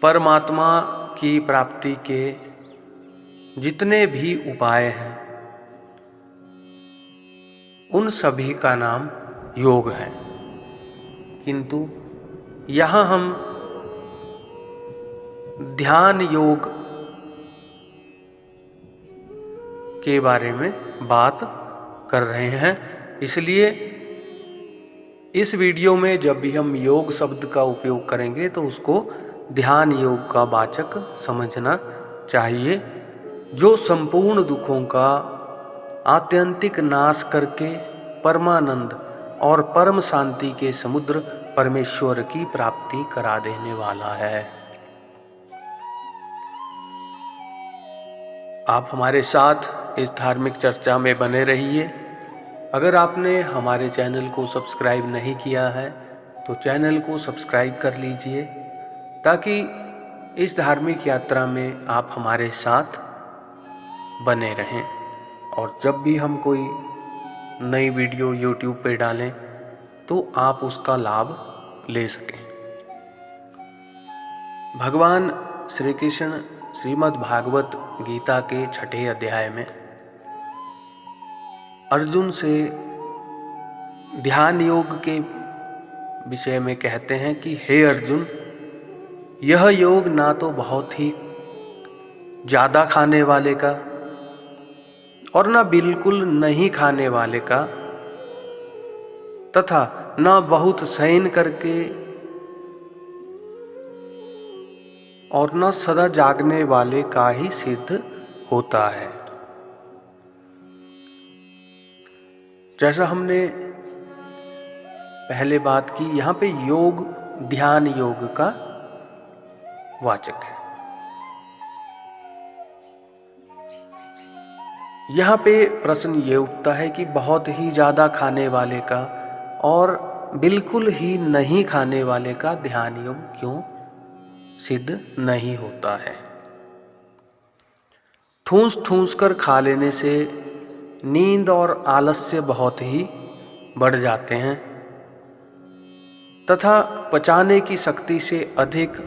परमात्मा की प्राप्ति के जितने भी उपाय हैं उन सभी का नाम योग है। किंतु यहाँ हम ध्यान योग के बारे में बात कर रहे हैं। इसलिए इस वीडियो में जब भी हम योग शब्द का उपयोग करेंगे तो उसको ध्यान योग का वाचक समझना चाहिए, जो संपूर्ण दुखों का आत्यंतिक नाश करके परमानंद और परम शांति के समुद्र परमेश्वर की प्राप्ति करा देने वाला है। आप हमारे साथ इस धार्मिक चर्चा में बने रहिए। अगर आपने हमारे चैनल को सब्सक्राइब नहीं किया है तो चैनल को सब्सक्राइब कर लीजिए, ताकि इस धार्मिक यात्रा में आप हमारे साथ बने रहें और जब भी हम कोई नई वीडियो YouTube पे डालें तो आप उसका लाभ ले सकें। भगवान श्री कृष्ण श्रीमद् भागवत गीता के 6ठे अध्याय में अर्जुन से ध्यान योग के विषय में कहते हैं कि हे अर्जुन, यह योग ना तो बहुत ही ज्यादा खाने वाले का और ना बिल्कुल नहीं खाने वाले का, तथा ना बहुत शयन करके और न सदा जागने वाले का ही सिद्ध होता है। जैसा हमने पहले बात की, यहाँ पे योग ध्यान योग का वाचक है। यहाँ पे प्रश्न ये उठता है कि बहुत ही ज्यादा खाने वाले का और बिल्कुल ही नहीं खाने वाले का ध्यान योग क्यों सिद्ध नहीं होता है। ठूंस ठूंस कर खा लेने से नींद और आलस्य बहुत ही बढ़ जाते हैं तथा पचाने की शक्ति से अधिक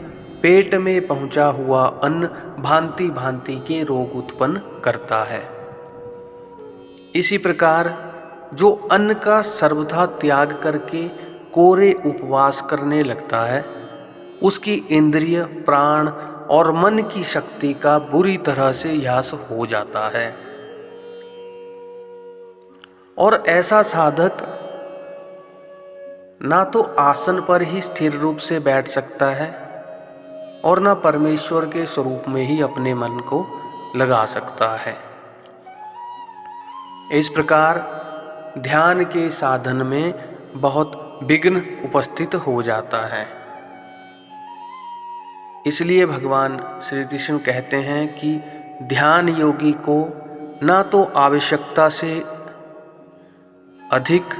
पेट में पहुंचा हुआ अन्न भांति भांति के रोग उत्पन्न करता है। इसी प्रकार जो अन्न का सर्वथा त्याग करके कोरे उपवास करने लगता है, उसकी इंद्रिय, प्राण और मन की शक्ति का बुरी तरह से ह्रास हो जाता है और ऐसा साधक ना तो आसन पर ही स्थिर रूप से बैठ सकता है और ना परमेश्वर के स्वरूप में ही अपने मन को लगा सकता है। इस प्रकार ध्यान के साधन में बहुत विघ्न उपस्थित हो जाता है। इसलिए भगवान श्री कृष्ण कहते हैं कि ध्यान योगी को ना तो आवश्यकता से अधिक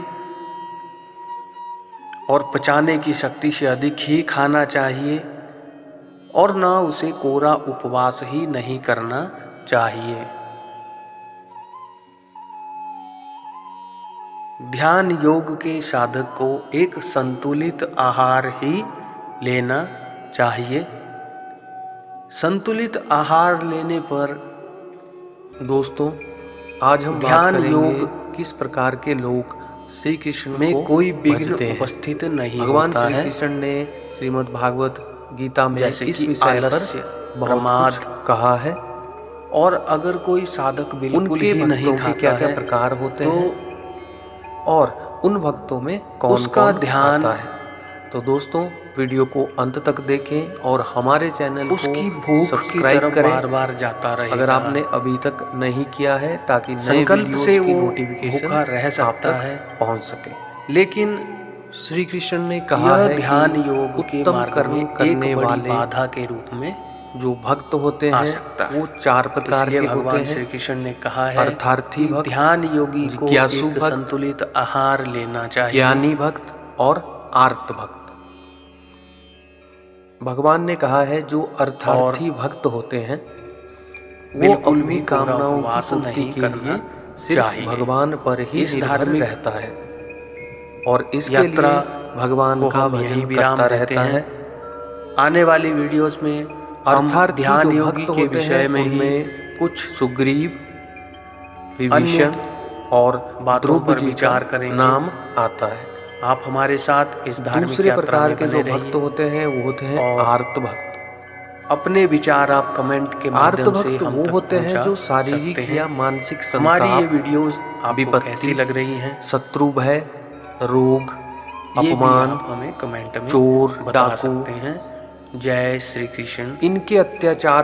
और पचाने की शक्ति से अधिक ही खाना चाहिए और ना उसे कोरा उपवास ही नहीं करना चाहिए। ध्यान योग के साधक को एक संतुलित आहार ही लेना चाहिए। संतुलित आहार लेने पर दोस्तों आज हम ध्यान योग किस प्रकार के लोग श्री कृष्ण में कोई विघ्न उपस्थित नहीं भगवान श्री कृष्ण ने श्रीमद् भागवत गीता में जैसे इस विषय पर प्रमाद कहा है। और अगर कोई साधक बिल्कुल ही नहीं खाता क्या क्या प्रकार होते हैं और उन भक्तों में कौन का ध्यान है। तो दोस्तों वीडियो को अंत तक देखें और हमारे चैनल उसकी भूख सब्सक्राइब करें, बार बार जाता रहे अगर आपने अभी तक नहीं किया है, ताकि नए वीडियो से वो नोटिफिकेशन रह सकता है पहुंच सके। लेकिन श्री कृष्ण ने कहा है ध्यान योग के मार्ग करने वाले बाधा के रूप में जो भक्त होते हैं वो 4 प्रकार के होते हैं। श्री कृष्ण ने कहा है अर्थार्थी भक्त, ध्यान योगी को एक संतुलित आहार लेना चाहिए, ज्ञानी भक्त और आर्त भक्त। भगवान ने कहा है जो अर्थार्थी भक्त होते हैं वो अपनी कामनाओं की पूर्ति के लिए सिर्फ भगवान पर ही निर्भर रहता है और इसके लिए भगवान का भजन करता रहता है आने वाली वीडियोस में अर्थात ध्यान योगी के विषय में ही कुछ सुग्रीव, विभीषण और बातों पर विचार करेंगे। नाम आता है। आप हमारे साथ इस धार्मिक दूसरे प्रकार के जो भक्त होते हैं वो होते हैं आर्त भक्त। अपने विचार आप कमेंट के माध्यम से हम तक होते हैं जो शारीरिक या मानसिक हमारी ये वीडियोस आपको कैसी लग रही हैं, शत्रु भय, रोग, अपमान, हमें कमेंट में चोर, बता सकते हैं। जय श्री कृष्ण। इनके अत्याचार